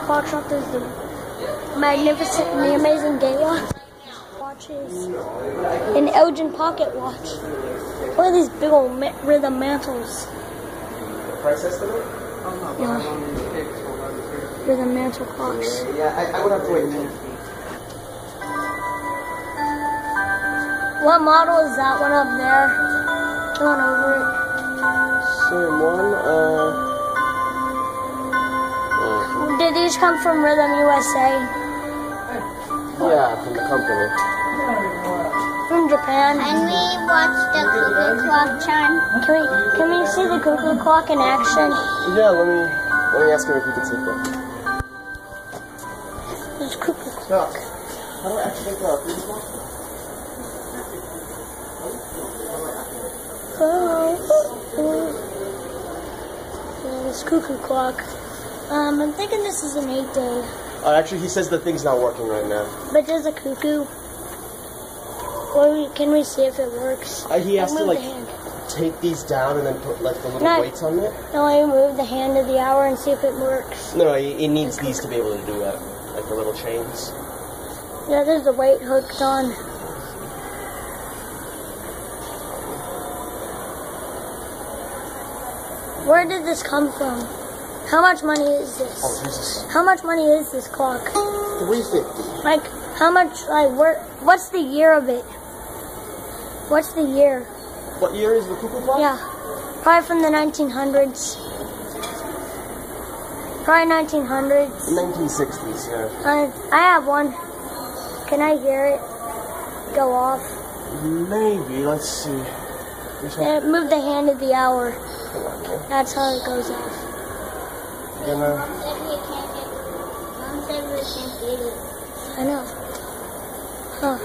clock shop. There's the magnificent and the amazing Gala watches. An Elgin pocket watch. What are these big old rhythm mantles? Price estimate? Yeah. Rhythm mantle clocks. Yeah, I would have to wait a minute. What model is that one up there? The one over it. Same one. Did these come from Rhythm USA? Yeah, from the company. From Japan. And we watched the Cuckoo clock chime. Can we see the Cuckoo clock in action? Yeah, let me ask him if he can take that. There's Cuckoo clock. How do I activate the Cuckoo clock? This Cuckoo clock. I'm thinking this is an 8-day. Actually, he says the thing's not working right now. But there's a Cuckoo. Well, can we see if it works? He has to like take these down and then put like the little weights on it. No, I move the hand of the hour and see if it works. No, it needs these to be able to do that, like the little chains. Yeah, there's the weight hooked on. Where did this come from? How much money is this? Oh, Jesus. How much money is this clock? $350. Like, how much, like, what's the year of it? What's the year? What year is the Cuckoo clock? Yeah. Probably from the 1900s. Probably 1900s. 1960s, yeah. I have one. Can I hear it go off? Maybe, let's see. Yeah, move the hand of the hour. That's how it goes off. Mom said we can't get it. I know. Huh.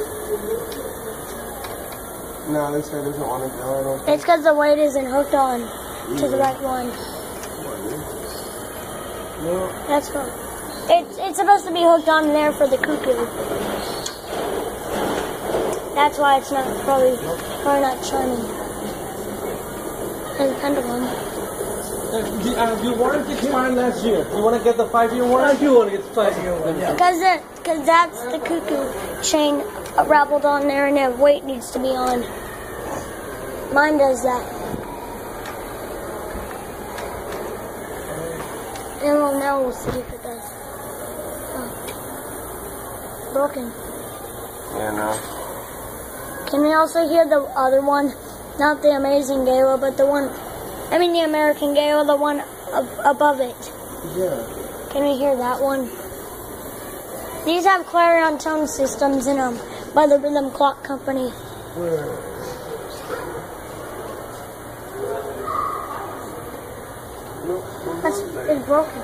No, this guy doesn't want to go. I don't think. It's because the weight isn't hooked on to the right one. No. That's wrong. It's supposed to be hooked on there for the Cuckoo. That's why it's not probably not chiming. And the pendulum. Your warranty expired last year. You want to get the 5-year warranty? I do want to get the 5-year one. Yeah. Because that's the Cuckoo chain raveled on there, and the weight needs to be on. Mine does that. And well, now we'll see if it does. Oh. Broken. Yeah, no. Can we also hear the other one? Not the amazing Gala, but the one, I mean the American Gala, the one above it. Yeah. Can we hear that one? These have clarion tone systems in them by the Rhythm Clock Company. Where? It's broken.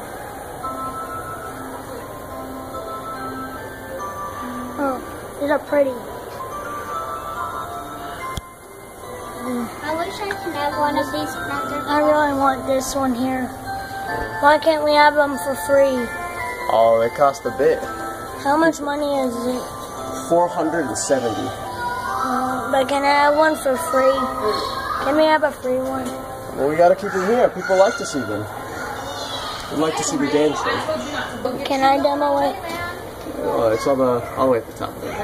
Oh, these are pretty. I wish I could have one of these cracker I really want this one here. Why can't we have them for free? Oh, they cost a bit. How much money is it? $470. But can I have one for free? Can we have a free one? Well, we gotta keep them here. People like to see them. They like to see the dance show. Can I demo it? Oh, it's all the way at the top there.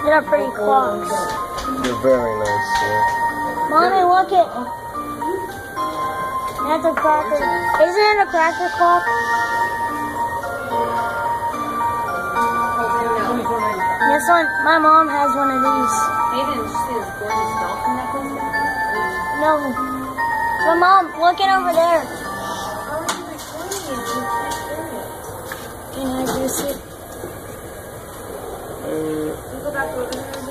They're pretty clocks. They're very nice, yeah. Mommy, look it. That's a cracker. Isn't it a cracker clock? This one, my mom has one of these. Maybe did you see this gorgeous dolphin necklace? No. So Mom, look it over there. Can I juice it? Go back over there again.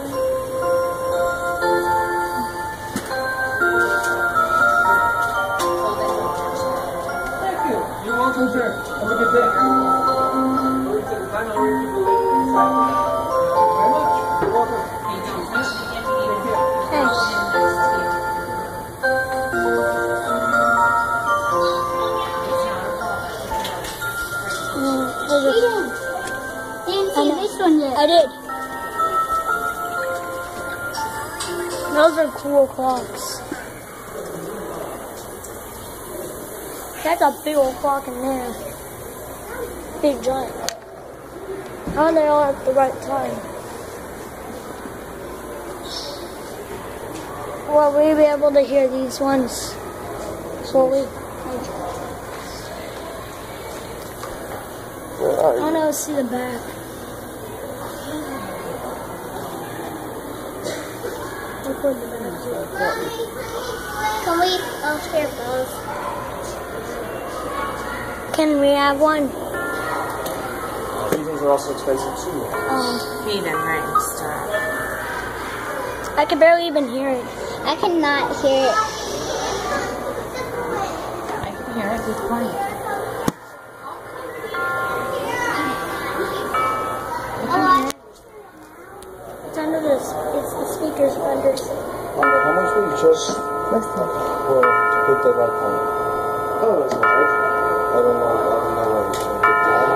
Thank you. You're welcome, sir. Have a good day. This one yet. I did. Those are cool clocks. That's a big old clock in there. Big giant. How are they all at the right time? Will we be able to hear these ones slowly? Where are I you? want to see the back. Look where the back is. Can we share both? Can we have one? These things are also expensive too. Even right, stop. I can barely even hear it. I cannot hear it. I can hear it. It's quiet. It's under this. It's the speakers under. How much would you charge? Next time. Well, to put that back on. Oh, that's right. I don't know. I don't know what you